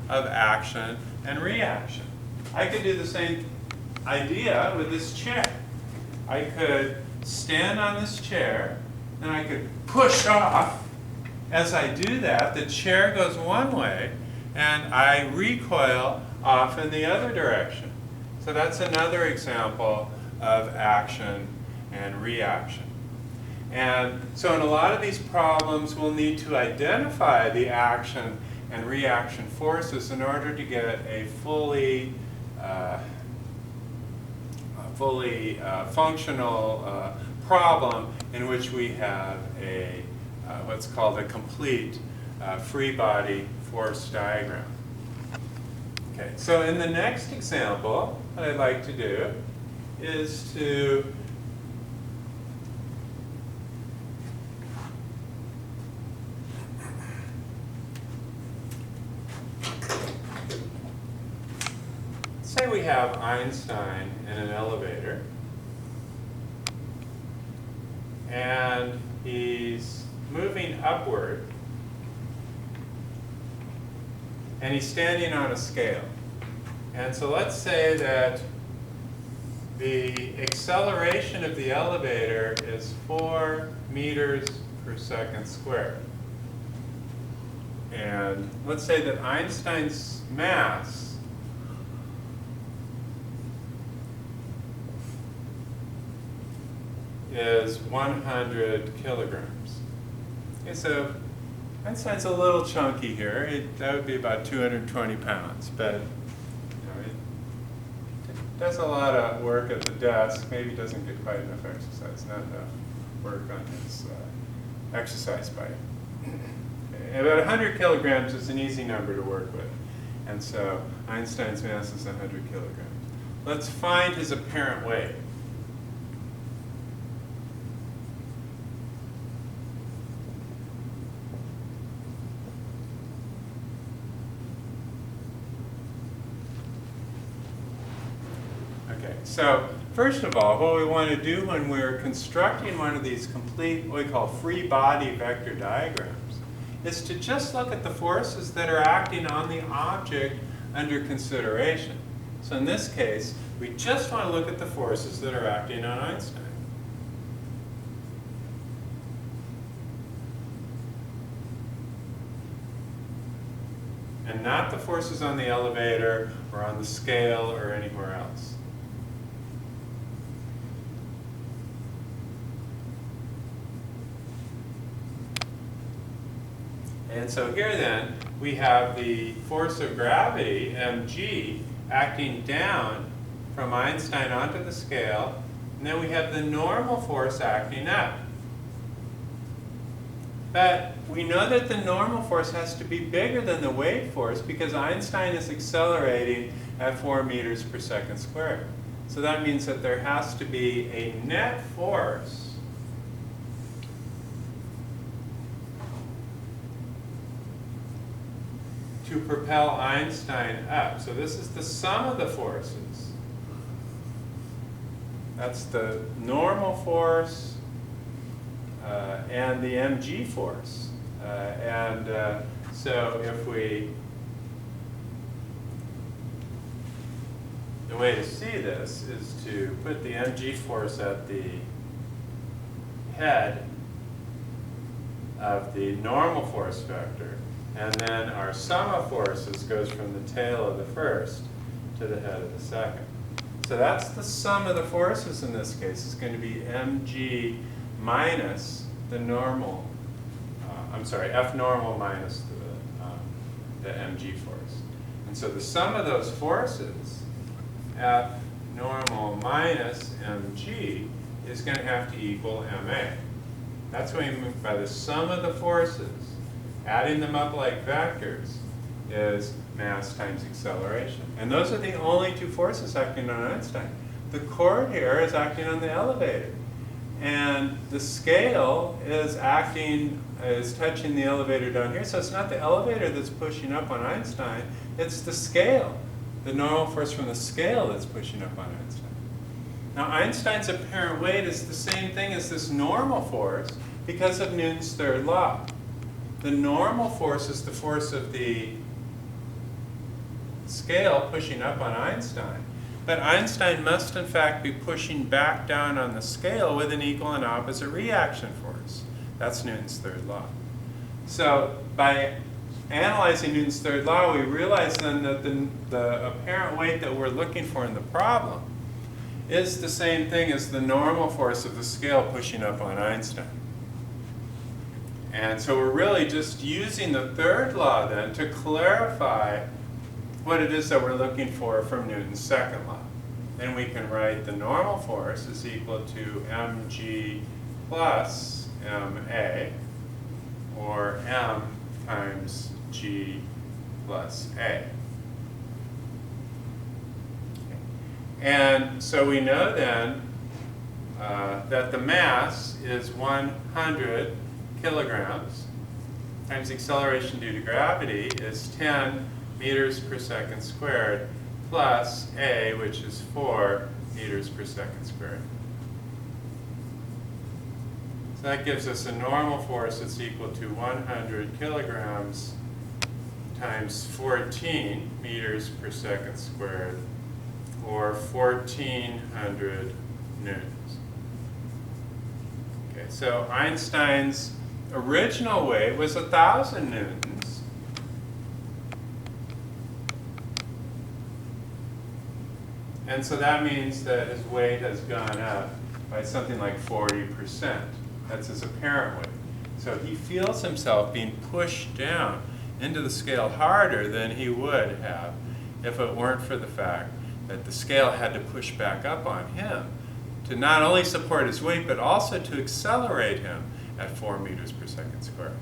of action and reaction. I could do the same idea with this chair. I could stand on this chair, and I could push off. As I do that, the chair goes one way, and I recoil off in the other direction. So that's another example of action and reaction. And so in a lot of these problems, we'll need to identify the action and reaction forces in order to get a fully functional problem in which we have a what's called a complete free body force diagram. Okay, so in the next example, what I'd like to do is to say we have Einstein in an elevator, and he's moving upward, and he's standing on a scale. And so let's say that the acceleration of the elevator is 4 meters per second squared. And let's say that Einstein's mass is 100 kilograms. Okay, so Einstein's a little chunky here. That would be about 220 pounds, but it does a lot of work at the desk. Maybe doesn't get quite enough exercise, not enough work on his exercise bike. Okay, about 100 kilograms is an easy number to work with, and so Einstein's mass is 100 kilograms. Let's find his apparent weight. So first of all, what we want to do when we're constructing one of these complete, what we call free body vector diagrams, is to just look at the forces that are acting on the object under consideration. So in this case, we just want to look at the forces that are acting on Einstein. And not the forces on the elevator or on the scale or anywhere else. And so here then, we have the force of gravity, mg, acting down from Einstein onto the scale, and then we have the normal force acting up. But we know that the normal force has to be bigger than the weight force because Einstein is accelerating at 4 meters per second squared. So that means that there has to be a net force to propel Einstein up. So this is the sum of the forces. That's the normal force and the mg force. So if the way to see this is to put the mg force at the head of the normal force vector, and then our sum of forces goes from the tail of the first to the head of the second. So that's the sum of the forces in this case. It's going to be mg minus the normal, F normal minus the mg force. And so the sum of those forces, F normal minus mg, is going to have to equal ma. That's what we mean by the sum of the forces. Adding them up like vectors is mass times acceleration. And those are the only two forces acting on Einstein. The cord here is acting on the elevator. And the scale is touching the elevator down here. So it's not the elevator that's pushing up on Einstein, it's the scale, the normal force from the scale that's pushing up on Einstein. Now Einstein's apparent weight is the same thing as this normal force because of Newton's third law. The normal force is the force of the scale pushing up on Einstein. But Einstein must in fact be pushing back down on the scale with an equal and opposite reaction force. That's Newton's third law. So by analyzing Newton's third law, we realize then that the apparent weight that we're looking for in the problem is the same thing as the normal force of the scale pushing up on Einstein. And so we're really just using the third law then to clarify what it is that we're looking for from Newton's second law. Then we can write the normal force is equal to mg plus ma, or m times g plus a. And so we know then that the mass is 100 kilograms times the acceleration due to gravity is 10 meters per second squared plus a, which is 4 meters per second squared. So that gives us a normal force that's equal to 100 kilograms times 14 meters per second squared, or 1,400 newtons. Okay, so Einstein's original weight was 1,000 newtons. And so that means that his weight has gone up by something like 40%. That's his apparent weight. So he feels himself being pushed down into the scale harder than he would have if it weren't for the fact that the scale had to push back up on him to not only support his weight, but also to accelerate him at 4 meters per second squared.